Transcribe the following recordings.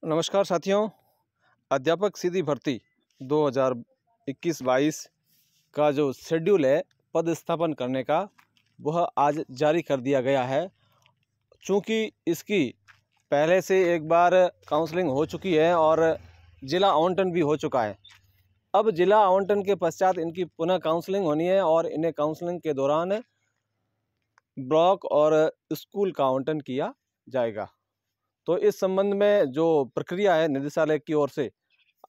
नमस्कार साथियों। अध्यापक सीधी भर्ती 2021-22 का जो शेड्यूल है पदस्थापन करने का, वह आज जारी कर दिया गया है। चूँकि इसकी पहले से एक बार काउंसलिंग हो चुकी है और ज़िला आवंटन भी हो चुका है। अब ज़िला आवंटन के पश्चात इनकी पुनः काउंसलिंग होनी है और इन्हें काउंसलिंग के दौरान ब्लॉक और स्कूल का आवंटन किया जाएगा। तो इस संबंध में जो प्रक्रिया है निदेशालय की ओर से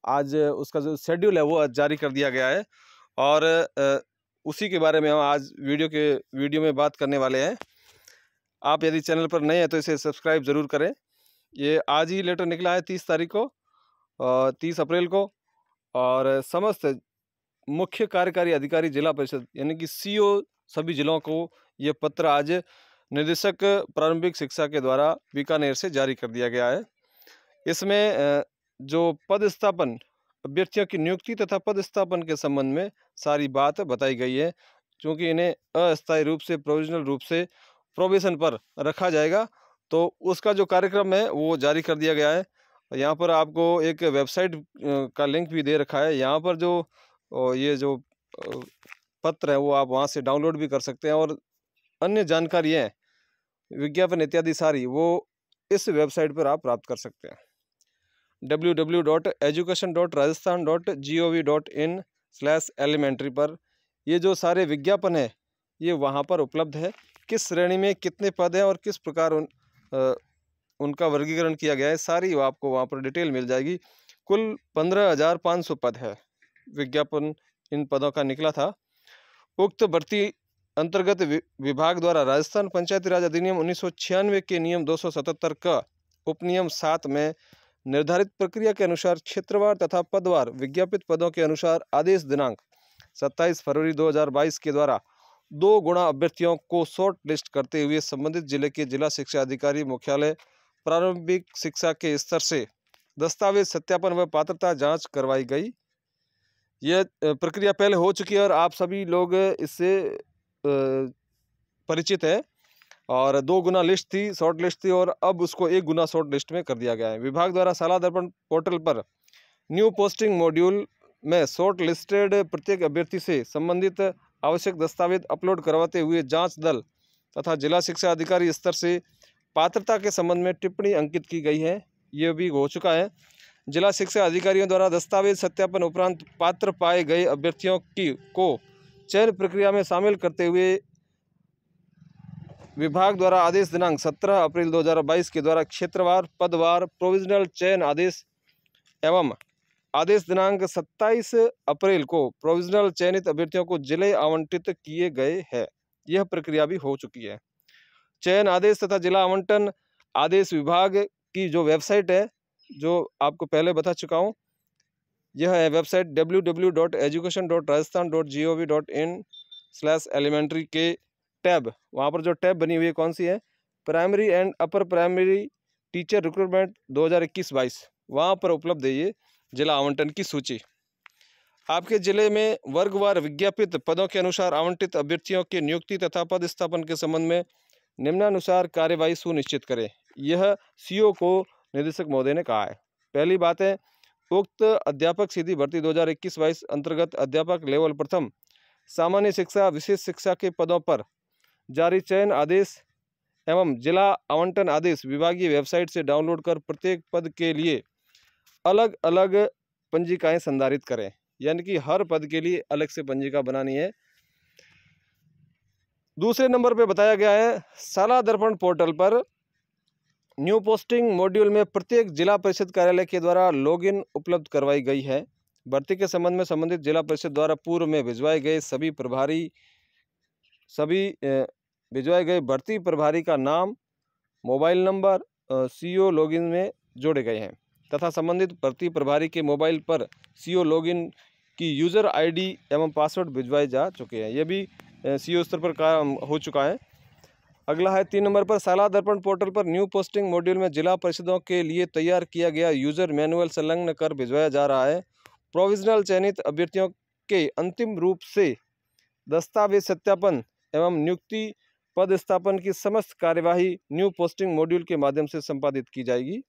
आज उसका जो शेड्यूल है वो जारी कर दिया गया है और उसी के बारे में हम आज वीडियो में बात करने वाले हैं। आप यदि चैनल पर नए हैं तो इसे सब्सक्राइब ज़रूर करें। ये आज ही लेटर निकला है 30 तारीख को, 30 अप्रैल को, और समस्त मुख्य कार्यकारी अधिकारी जिला परिषद यानी कि सीओ सभी जिलों को ये पत्र आज निदेशक प्रारंभिक शिक्षा के द्वारा बीकानेर से जारी कर दिया गया है। इसमें जो पदस्थापन अभ्यर्थियों की नियुक्ति तथा पदस्थापन के संबंध में सारी बात बताई गई है। क्योंकि इन्हें अस्थायी रूप से प्रोविजनल रूप से प्रोबेशन पर रखा जाएगा, तो उसका जो कार्यक्रम है वो जारी कर दिया गया है। यहाँ पर आपको एक वेबसाइट का लिंक भी दे रखा है। यहाँ पर जो ये जो पत्र है वो आप वहाँ से डाउनलोड भी कर सकते हैं और अन्य जानकारियाँ, विज्ञापन इत्यादि सारी वो इस वेबसाइट पर आप प्राप्त कर सकते हैं। www.education.rajasthan.gov.in/elementary पर ये जो सारे विज्ञापन है ये वहाँ पर उपलब्ध है। किस श्रेणी में कितने पद हैं और किस प्रकार उनका वर्गीकरण किया गया है, सारी आपको वहाँ पर डिटेल मिल जाएगी। कुल 15,500 पद है। विज्ञापन इन पदों का निकला था। उक्त भर्ती अंतर्गत विभाग द्वारा राजस्थान पंचायती राज अधिनियम 1996 के नियम 277 का उपनियम 7 में निर्धारित प्रक्रिया के अनुसार क्षेत्रवार तथा पदवार विज्ञापित पदों के अनुसार आदेश दिनांक 27 फरवरी 2022 के द्वारा 2 गुणा अभ्यर्थियों को शॉर्ट लिस्ट करते हुए संबंधित जिले के जिला शिक्षा अधिकारी मुख्यालय प्रारंभिक शिक्षा के स्तर से दस्तावेज सत्यापन व पात्रता जांच करवाई गई। यह प्रक्रिया पहले हो चुकी है और आप सभी लोग इससे परिचित है। और 2 गुना लिस्ट थी, शॉर्ट लिस्ट थी, और अब उसको 1 गुना शॉर्ट लिस्ट में कर दिया गया है। विभाग द्वारा शाला दर्पण पोर्टल पर न्यू पोस्टिंग मॉड्यूल में शॉर्ट लिस्टेड प्रत्येक अभ्यर्थी से संबंधित आवश्यक दस्तावेज अपलोड करवाते हुए जांच दल तथा जिला शिक्षा अधिकारी स्तर से पात्रता के संबंध में टिप्पणी अंकित की गई है। ये भी हो चुका है। जिला शिक्षा अधिकारियों द्वारा दस्तावेज सत्यापन उपरांत पात्र पाए गए अभ्यर्थियों को चयन प्रक्रिया में शामिल करते हुए विभाग द्वारा आदेश दिनांक 17 अप्रैल 2022 के द्वारा क्षेत्रवार पदवार प्रोविजनल चयन आदेश एवं आदेश दिनांक 27 अप्रैल को प्रोविजनल चयनित अभ्यर्थियों को जिले आवंटित किए गए हैं। यह प्रक्रिया भी हो चुकी है। चयन आदेश तथा जिला आवंटन आदेश विभाग की जो वेबसाइट है, जो आपको पहले बता चुका हूँ, यह है वेबसाइट www.education.rajasthan.gov.in/elementary के टैब, वहाँ पर जो टैब बनी हुई है कौन सी है, primary and upper primary teacher recruitment 2021-22, वहाँ पर उपलब्ध है ये जिला आवंटन की सूची। आपके जिले में वर्गवार विज्ञापित पदों के अनुसार आवंटित अभ्यर्थियों की नियुक्ति तथा पदस्थापन के संबंध में निम्नानुसार कार्यवाही सुनिश्चित करें। यह सीओ को निदेशक महोदय ने कहा है। पहली बात है, उक्त अध्यापक सीधी भर्ती 2021-22 अंतर्गत अध्यापक लेवल प्रथम सामान्य शिक्षा विशेष शिक्षा के पदों पर जारी चयन आदेश एवं जिला आवंटन आदेश विभागीय वेबसाइट से डाउनलोड कर प्रत्येक पद के लिए अलग अलग पंजिकाएं संधारित करें। यानी कि हर पद के लिए अलग से पंजिका बनानी है। दूसरे नंबर पे बताया गया है, शाला दर्पण पोर्टल पर न्यू पोस्टिंग मॉड्यूल में प्रत्येक जिला परिषद कार्यालय के द्वारा लॉगिन उपलब्ध करवाई गई है। भर्ती के संबंध में संबंधित जिला परिषद द्वारा पूर्व में भिजवाए गए भिजवाए गए भर्ती प्रभारी का नाम, मोबाइल नंबर सीओ लॉगिन में जोड़े गए हैं तथा संबंधित भर्ती प्रभारी के मोबाइल पर सीओ लॉगिन की यूज़र आईडी एवं पासवर्ड भिजवाए जा चुके हैं। ये भी सीओ स्तर पर काम हो चुका है। अगला है 3 नंबर पर, शाला दर्पण पोर्टल पर न्यू पोस्टिंग मॉड्यूल में जिला परिषदों के लिए तैयार किया गया यूज़र मैनुअल संलग्न कर भिजवाया जा रहा है। प्रोविजनल चयनित अभ्यर्थियों के अंतिम रूप से दस्तावेज सत्यापन एवं नियुक्ति पदस्थापन की समस्त कार्यवाही न्यू पोस्टिंग मॉड्यूल के माध्यम से संपादित की जाएगी।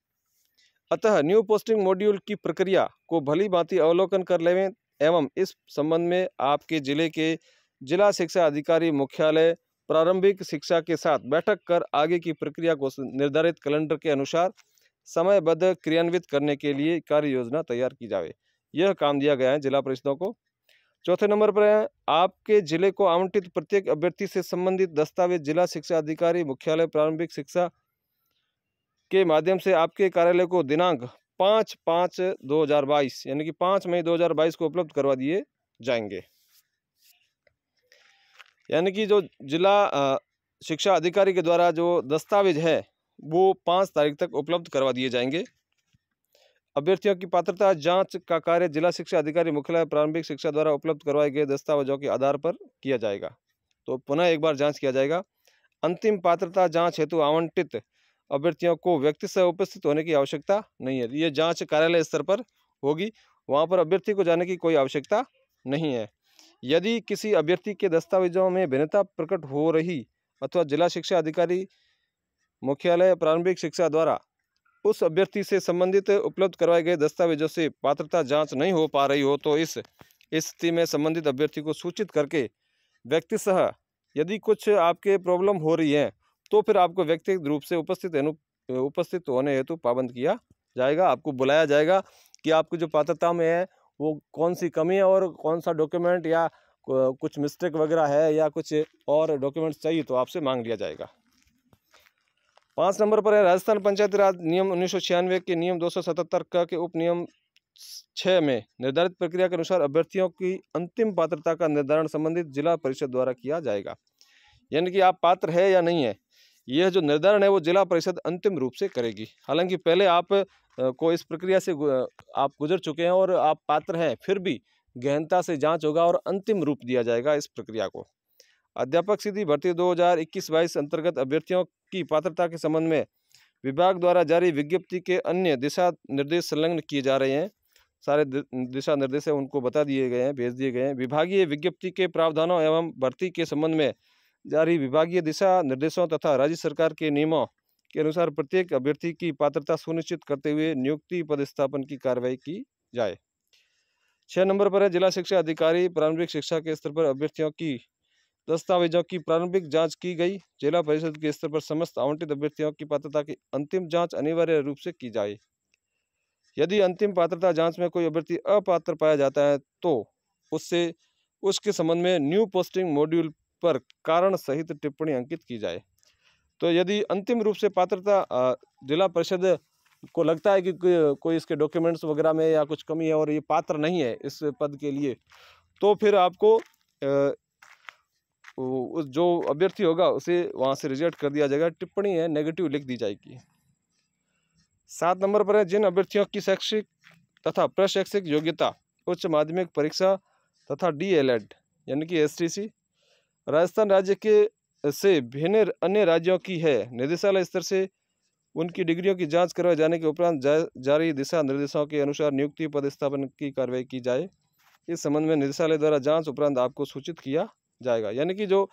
अतः न्यू पोस्टिंग मॉड्यूल की प्रक्रिया को भली भांति अवलोकन कर लेवें एवं इस संबंध में आपके जिले के जिला शिक्षा अधिकारी मुख्यालय प्रारंभिक शिक्षा के साथ बैठक कर आगे की प्रक्रिया को निर्धारित कैलेंडर के अनुसार समयबद्ध क्रियान्वित करने के लिए कार्य योजना तैयार की जाए। यह काम दिया गया है जिला परिषदों को। चौथे नंबर पर है, आपके जिले को आवंटित प्रत्येक अभ्यर्थी से संबंधित दस्तावेज जिला शिक्षा अधिकारी मुख्यालय प्रारंभिक शिक्षा के माध्यम से आपके कार्यालय को दिनांक 5/5/2022 यानी कि 5 मई 2022 को उपलब्ध करवा दिए जाएंगे। यानी कि जो जिला शिक्षा अधिकारी के द्वारा जो दस्तावेज है वो 5 तारीख तक उपलब्ध करवा दिए जाएंगे। अभ्यर्थियों की पात्रता जांच का कार्य जिला शिक्षा अधिकारी मुख्यालय प्रारंभिक शिक्षा द्वारा उपलब्ध करवाए गए दस्तावेजों के आधार पर किया जाएगा। तो पुनः एक बार जांच किया जाएगा। अंतिम पात्रता जांच हेतु आवंटित अभ्यर्थियों को व्यक्ति से उपस्थित होने की आवश्यकता नहीं है। ये जांच कार्यालय स्तर पर होगी, वहाँ पर अभ्यर्थी को जाने की कोई आवश्यकता नहीं है। यदि किसी अभ्यर्थी के दस्तावेजों में भिन्नता प्रकट हो रही अथवा जिला शिक्षा अधिकारी मुख्यालय प्रारंभिक शिक्षा द्वारा उस अभ्यर्थी से संबंधित उपलब्ध करवाए गए दस्तावेजों से पात्रता जांच नहीं हो पा रही हो तो इस स्थिति में संबंधित अभ्यर्थी को सूचित करके व्यक्ति सह यदि कुछ आपके प्रॉब्लम हो रही है तो फिर आपको व्यक्तिगत रूप से उपस्थित होने हेतु पाबंद किया जाएगा। आपको बुलाया जाएगा कि आपकी जो पात्रता में है वो कौन सी कमी है और कौन सा डॉक्यूमेंट या कुछ मिस्टेक वगैरह है या कुछ और डॉक्यूमेंट्स चाहिए तो आपसे मांग लिया जाएगा। 5 नंबर पर है, राजस्थान पंचायती राज नियम 1996 के नियम 277 क के उप नियम 6 में निर्धारित प्रक्रिया के अनुसार अभ्यर्थियों की अंतिम पात्रता का निर्धारण संबंधित जिला परिषद द्वारा किया जाएगा। यानी कि आप पात्र है या नहीं है, यह जो निर्धारण है वो जिला परिषद अंतिम रूप से करेगी। हालांकि पहले आप को इस प्रक्रिया से आप गुजर चुके हैं और आप पात्र हैं, फिर भी गहनता से जांच होगा और अंतिम रूप दिया जाएगा इस प्रक्रिया को। अध्यापक सीधी भर्ती 2021-22 अंतर्गत अभ्यर्थियों की पात्रता के संबंध में विभाग द्वारा जारी विज्ञप्ति के अन्य दिशा निर्देश संलग्न किए जा रहे हैं। सारे दिशा निर्देश उनको बता दिए गए हैं, भेज दिए गए हैं। विभागीय विज्ञप्ति के प्रावधानों एवं भर्ती के संबंध में जारी विभागीय दिशा निर्देशों तथा राज्य सरकार के नियमों के अनुसार प्रत्येक अभ्यर्थी की पात्रता सुनिश्चित करते हुए नियुक्ति पदस्थापन की कार्रवाई की जाए। 6 नंबर पर है, जिला शिक्षा अधिकारी प्रारंभिक शिक्षा के स्तर पर अभ्यर्थियों की दस्तावेजों की प्रारंभिक जांच की गई। जिला परिषद के स्तर पर समस्त आवंटित अभ्यर्थियों की पात्रता की अंतिम जांच अनिवार्य रूप से की जाए। यदि अंतिम पात्रता जांच में कोई अभ्यर्थी अपात्र पाया जाता है तो उसके संबंध में न्यू पोस्टिंग मॉड्यूल पर कारण सहित टिप्पणी अंकित की जाए। तो यदि अंतिम रूप से पात्रता जिला परिषद को लगता है कि कोई इसके डॉक्यूमेंट्स वगैरह में या कुछ कमी है और ये पात्र नहीं है इस पद के लिए, तो फिर आपको जो अभ्यर्थी होगा उसे वहाँ से रिजेक्ट कर दिया जाएगा। टिप्पणी है नेगेटिव लिख दी जाएगी। 7 नंबर पर है, जिन अभ्यर्थियों की शैक्षिक तथा प्रशैक्षिक योग्यता उच्च माध्यमिक परीक्षा तथा DLED यानी कि STC राजस्थान राज्य के से भिन्न अन्य राज्यों की है, निदेशालय स्तर से उनकी डिग्रियों की जांच करवाए जाने के उपरांत जारी दिशा निर्देशों के अनुसार नियुक्ति पदस्थापन की कार्रवाई की जाए। इस संबंध में निदेशालय द्वारा जांच उपरांत आपको सूचित किया जाएगा। यानी कि जो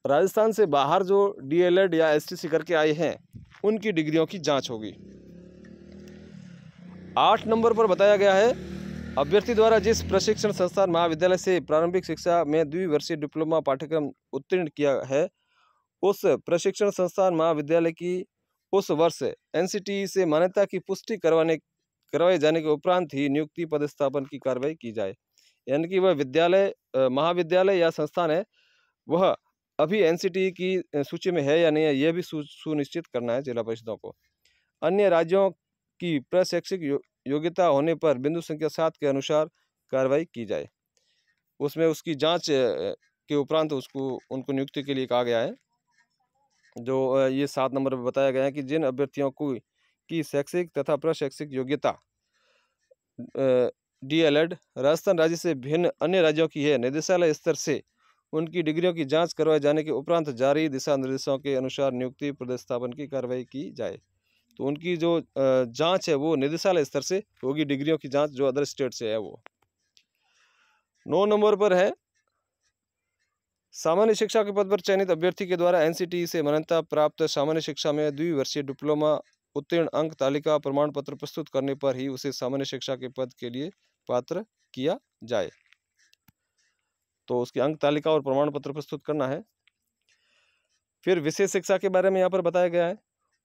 राजस्थान से बाहर जो DLED या STC करके आए हैं उनकी डिग्रियों की जांच होगी। 8 नंबर पर बताया गया है, अभ्यर्थी द्वारा जिस प्रशिक्षण संस्थान महाविद्यालय से प्रारंभिक शिक्षा में द्विवर्षीय डिप्लोमा पाठ्यक्रम उत्तीर्ण किया है उस प्रशिक्षण संस्थान महाविद्यालय की उस वर्ष NCTE से मान्यता की पुष्टि करवाए जाने के उपरांत ही नियुक्ति पदस्थापन की कार्रवाई की जाए। यानी कि वह विद्यालय महाविद्यालय या संस्थान है वह अभी NCTE की सूची में है या नहीं है, यह भी सुनिश्चित करना है जिला परिषदों को। अन्य राज्यों की प्रशैक्षिक योग्यता होने पर बिंदु संख्या 7 के अनुसार कार्रवाई की जाए। उसमें उसकी जांच के उपरांत उनको नियुक्ति के लिए कहा गया है। जो ये 7 नंबर पर बताया गया है कि जिन अभ्यर्थियों की शैक्षिक तथा प्रशैक्षिक योग्यता DLED राजस्थान राज्य से भिन्न अन्य राज्यों की है, निदेशालय स्तर से उनकी डिग्रियों की जांच करवाए जाने के उपरांत जारी दिशा निर्देशों के अनुसार नियुक्ति पदस्थापन की कार्रवाई की जाए। तो उनकी जो जांच है वो निदेशालय स्तर से होगी, डिग्रियों की जांच जो अदर स्टेट से है वो। 9 नंबर पर है, सामान्य शिक्षा के पद पर चयनित अभ्यर्थी के द्वारा NCTE से मान्यता प्राप्त सामान्य शिक्षा में द्विवर्षीय डिप्लोमा उत्तीर्ण अंक तालिका प्रमाण पत्र प्रस्तुत करने पर ही उसे सामान्य शिक्षा के पद के लिए पात्र किया जाए। तो उसकी अंक तालिका और प्रमाण पत्र प्रस्तुत करना है। फिर विशेष शिक्षा के बारे में यहाँ पर बताया गया है,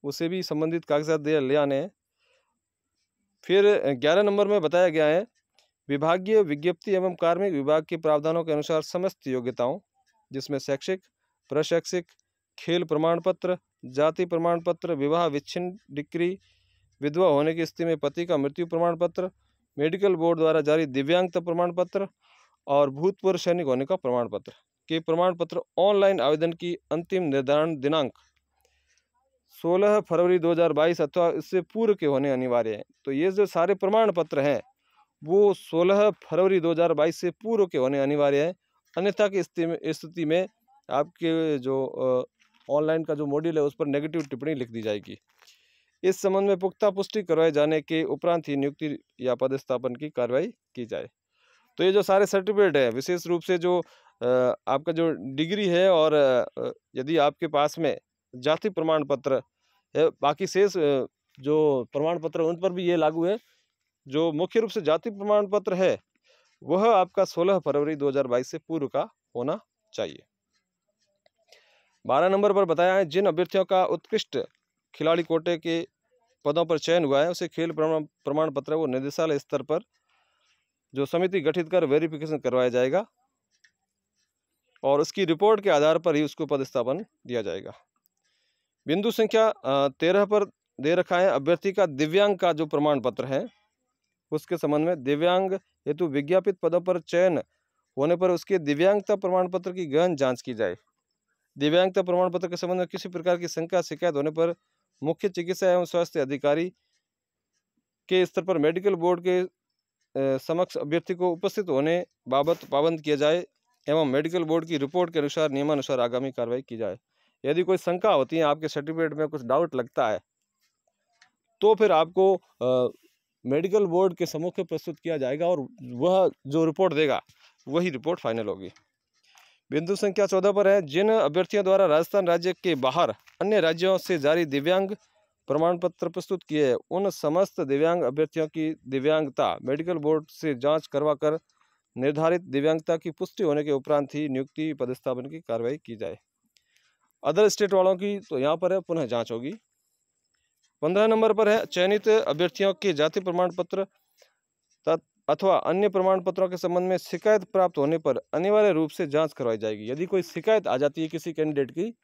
उसे भी संबंधित कागजात ले आने हैं। फिर 11 नंबर में बताया गया है, विभागीय विज्ञप्ति एवं कार्मिक विभाग के प्रावधानों के अनुसार समस्त योग्यताओं, जिसमें शैक्षिक, प्रशैक्षिक, खेल प्रमाण पत्र, जाति प्रमाण पत्र, विवाह विच्छिन्न डिक्री, विधवा होने की स्थिति में पति का मृत्यु प्रमाण पत्र, मेडिकल बोर्ड द्वारा जारी दिव्यांगता प्रमाण पत्र और भूतपूर्व सैनिक होने का प्रमाण पत्र के प्रमाण पत्र ऑनलाइन आवेदन की अंतिम निर्धारण दिनांक 16 फरवरी 2022 अथवा इससे पूर्व के होने अनिवार्य है। तो ये जो सारे प्रमाण पत्र हैं वो 16 फरवरी 2022 से पूर्व के होने अनिवार्य है, अन्यथा की स्थिति में आपके जो ऑनलाइन का जो मॉड्यूल है उस पर नेगेटिव टिप्पणी लिख दी जाएगी। इस संबंध में पुख्ता पुष्टि करवाए जाने के उपरांत ही नियुक्ति या पदस्थापन की कार्रवाई की जाए। तो ये जो सारे सर्टिफिकेट है, विशेष रूप से जो आपका जो डिग्री है और यदि आपके पास में जाति प्रमाण पत्र है, बाकी शेष जो प्रमाण पत्र उन पर भी ये लागू है। जो मुख्य रूप से जाति प्रमाण पत्र है वह आपका 16 फरवरी 2022 से पूर्व का होना चाहिए। 12 नंबर पर बताया है, जिन अभ्यर्थियों का उत्कृष्ट खिलाड़ी कोटे के पदों पर चयन हुआ है उसे खेल प्रमाण पत्र वो निदेशालय स्तर पर जो समिति गठित कर वेरिफिकेशन करवाया जाएगा और उसकी रिपोर्ट के आधार पर ही उसको पदस्थापन दिया जाएगा। बिंदु संख्या 13 पर दे रखा है, अभ्यर्थी का दिव्यांग का जो प्रमाण पत्र है उसके संबंध में दिव्यांग हेतु विज्ञापित पदों पर चयन होने पर उसके दिव्यांगता प्रमाण पत्र की गहन जांच की जाए। दिव्यांगता प्रमाण पत्र के संबंध में किसी प्रकार की शंका शिकायत होने पर मुख्य चिकित्सा एवं स्वास्थ्य अधिकारी के स्तर पर मेडिकल बोर्ड के समक्ष अभ्यर्थी को उपस्थित होने बाबत पाबंद किया जाए एवं मेडिकल बोर्ड की रिपोर्ट के अनुसार नियमानुसार आगामी कार्रवाई की जाए। यदि कोई शंका होती है, आपके सर्टिफिकेट में कुछ डाउट लगता है, तो फिर आपको मेडिकल बोर्ड के सम्मुख प्रस्तुत किया जाएगा और वह जो रिपोर्ट देगा वही रिपोर्ट फाइनल होगी। बिंदु संख्या 14 पर है, जिन अभ्यर्थियों द्वारा राजस्थान राज्य के बाहर अन्य राज्यों से जारी दिव्यांग प्रमाण पत्र प्रस्तुत किए उन समस्त दिव्यांग अभ्यर्थियों की दिव्यांगता मेडिकल बोर्ड से जांच करवाकर निर्धारित दिव्यांगता की पुष्टि होने के उपरांत ही नियुक्ति पदस्थापन की कार्रवाई की जाए। अदर स्टेट वालों की तो यहाँ पर है पुनः जांच होगी। 15 नंबर पर है, चयनित अभ्यर्थियों के जाति प्रमाण पत्र अथवा अन्य प्रमाण पत्रों के संबंध में शिकायत प्राप्त होने पर अनिवार्य रूप से जांच करवाई जाएगी। यदि कोई शिकायत आ जाती है किसी कैंडिडेट की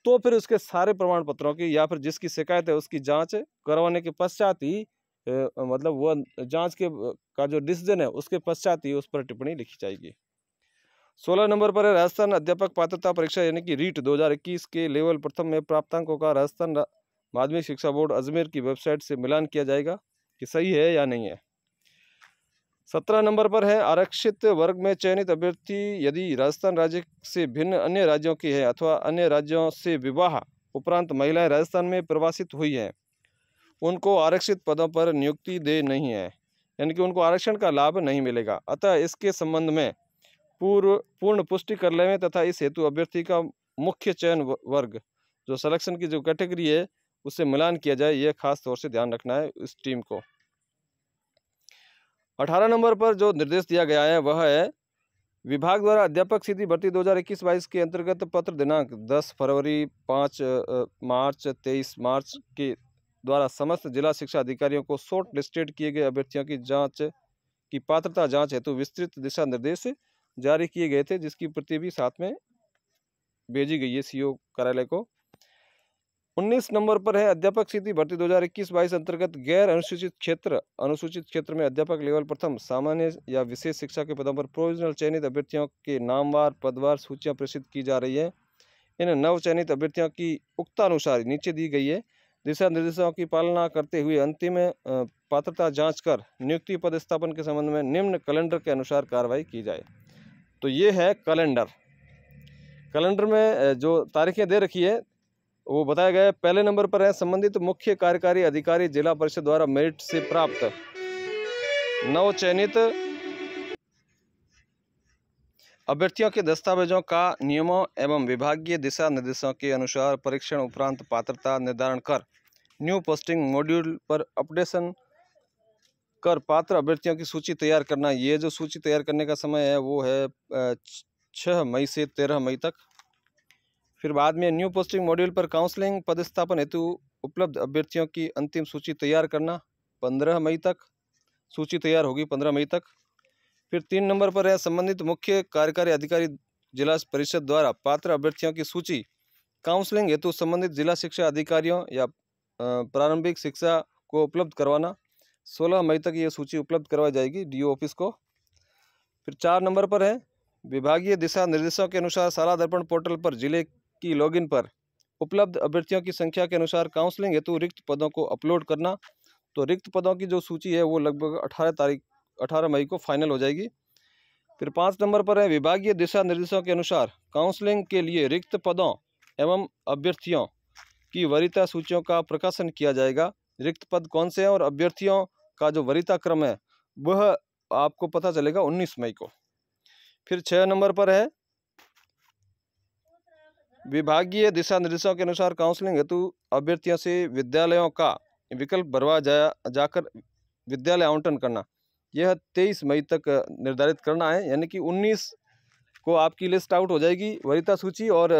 तो फिर उसके सारे प्रमाण पत्रों की या फिर जिसकी शिकायत है उसकी जांच करवाने के पश्चात ही मतलब वह जांच के का जो डिसीजन है उसके पश्चात ही उस पर टिप्पणी लिखी जाएगी। 16 नंबर पर है, राजस्थान अध्यापक पात्रता परीक्षा यानी कि रीट 2021 के लेवल प्रथम में प्राप्तांकों का राजस्थान माध्यमिक शिक्षा बोर्ड अजमेर की वेबसाइट से मिलान किया जाएगा कि सही है या नहीं है। 17 नंबर पर है, आरक्षित वर्ग में चयनित अभ्यर्थी यदि राजस्थान राज्य से भिन्न अन्य राज्यों की है अथवा अन्य राज्यों से विवाह उपरांत महिलाएं राजस्थान में प्रवासित हुई हैं, उनको आरक्षित पदों पर नियुक्ति दे नहीं है, यानी कि उनको आरक्षण का लाभ नहीं मिलेगा। अतः इसके संबंध में पूर्ण पुष्टि कर लें तथा इस हेतु अभ्यर्थी का मुख्य चयन वर्ग जो सिलेक्शन की जो कैटेगरी है उससे मिलान किया जाए, यह खास तौर से ध्यान रखना है इस टीम को। 18 नंबर पर जो निर्देश दिया गया है वह है, विभाग द्वारा अध्यापक सीधी भर्ती 2021-22 के अंतर्गत पत्र दिनांक 10 फरवरी 5 मार्च 23 मार्च के द्वारा समस्त जिला शिक्षा अधिकारियों को शॉर्ट लिस्टेड किए गए अभ्यर्थियों की जांच की पात्रता जांच हेतु विस्तृत दिशा निर्देश जारी किए गए थे, जिसकी प्रति भी साथ में भेजी गई है सीओ कार्यालय को। 19 नंबर पर है, अध्यापक सीधी भर्ती 2021-22 अंतर्गत गैर अनुसूचित क्षेत्र में अध्यापक लेवल प्रथम सामान्य या विशेष शिक्षा के पदों पर प्रोविजनल चयनित अभ्यर्थियों के नामवार पदवार सूचियां प्रसिद्ध की जा रही है। इन नव चयनित अभ्यर्थियों की उक्तानुसार नीचे दी गई है दिशा निर्देशों की पालना करते हुए अंतिम पात्रता जांच कर नियुक्ति पदस्थापन के संबंध में निम्न कैलेंडर के अनुसार कार्रवाई की जाए। तो ये है कैलेंडर में जो तारीखें दे रखी है वो बताया गया है। पहले नंबर पर है, संबंधित मुख्य कार्यकारी अधिकारी जिला परिषद द्वारा मेरिट से प्राप्त नव चयनित अभ्यर्थियों के दस्तावेजों का नियमों एवं विभागीय दिशा निर्देशों के अनुसार परीक्षण उपरांत पात्रता निर्धारण कर न्यू पोस्टिंग मॉड्यूल पर अपडेशन कर पात्र अभ्यर्थियों की सूची तैयार करना। ये जो सूची तैयार करने का समय है वो है 6 मई से 13 मई तक। फिर बाद में न्यू पोस्टिंग मॉड्यूल पर काउंसलिंग पदस्थापन हेतु उपलब्ध अभ्यर्थियों की अंतिम सूची तैयार करना 15 मई तक, सूची तैयार होगी 15 मई तक। फिर 3 नंबर पर है संबंधित मुख्य कार्यकारी अधिकारी जिला परिषद द्वारा पात्र अभ्यर्थियों की सूची काउंसलिंग हेतु संबंधित जिला शिक्षा अधिकारियों या प्रारंभिक शिक्षा को उपलब्ध करवाना। 16 मई तक ये सूची उपलब्ध करवाई जाएगी DO ऑफिस को। फिर 4 नंबर पर है विभागीय दिशा निर्देशों के अनुसार शाला दर्पण पोर्टल पर जिले की लॉगिन पर उपलब्ध अभ्यर्थियों की संख्या के अनुसार काउंसलिंग हेतु रिक्त पदों को अपलोड करना। तो रिक्त पदों की जो सूची है वो लगभग 18 मई को फाइनल हो जाएगी। फिर 5 नंबर पर है विभागीय दिशा निर्देशों के अनुसार काउंसलिंग के लिए रिक्त पदों एवं अभ्यर्थियों की वरीयता सूचियों का प्रकाशन किया जाएगा। रिक्त पद कौन से हैं और अभ्यर्थियों का जो वरीयता क्रम है वह आपको पता चलेगा 19 मई को। फिर 6 नंबर पर है विभागीय दिशा निर्देशों के अनुसार काउंसलिंग हेतु अभ्यर्थियों से विद्यालयों का विकल्प भरवा जाकर विद्यालय आवंटन करना। यह 23 मई तक निर्धारित करना है, यानी कि 19 को आपकी लिस्ट आउट हो जाएगी वरीयता सूची और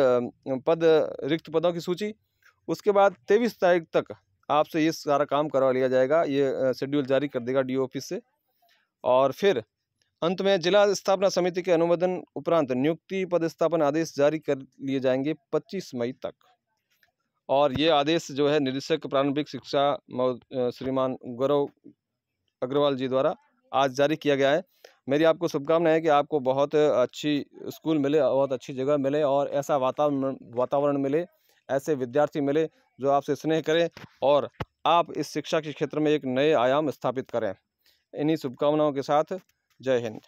पद रिक्त पदों की सूची। उसके बाद 23 तारीख तक आपसे ये सारा काम करवा लिया जाएगा, ये शेड्यूल जारी कर देगा DO ऑफिस से। और फिर अंत में जिला स्थापना समिति के अनुमोदन उपरांत नियुक्ति पदस्थापन आदेश जारी कर लिए जाएंगे 25 मई तक। और ये आदेश जो है निदेशक प्रारंभिक शिक्षा श्रीमान गौरव अग्रवाल जी द्वारा आज जारी किया गया है। मेरी आपको शुभकामनाएं है कि आपको बहुत अच्छी स्कूल मिले, बहुत अच्छी जगह मिले और ऐसा वातावरण मिले, ऐसे विद्यार्थी मिले जो आपसे स्नेह करें और आप इस शिक्षा के क्षेत्र में एक नए आयाम स्थापित करें। इन्हीं शुभकामनाओं के साथ जय हिंद।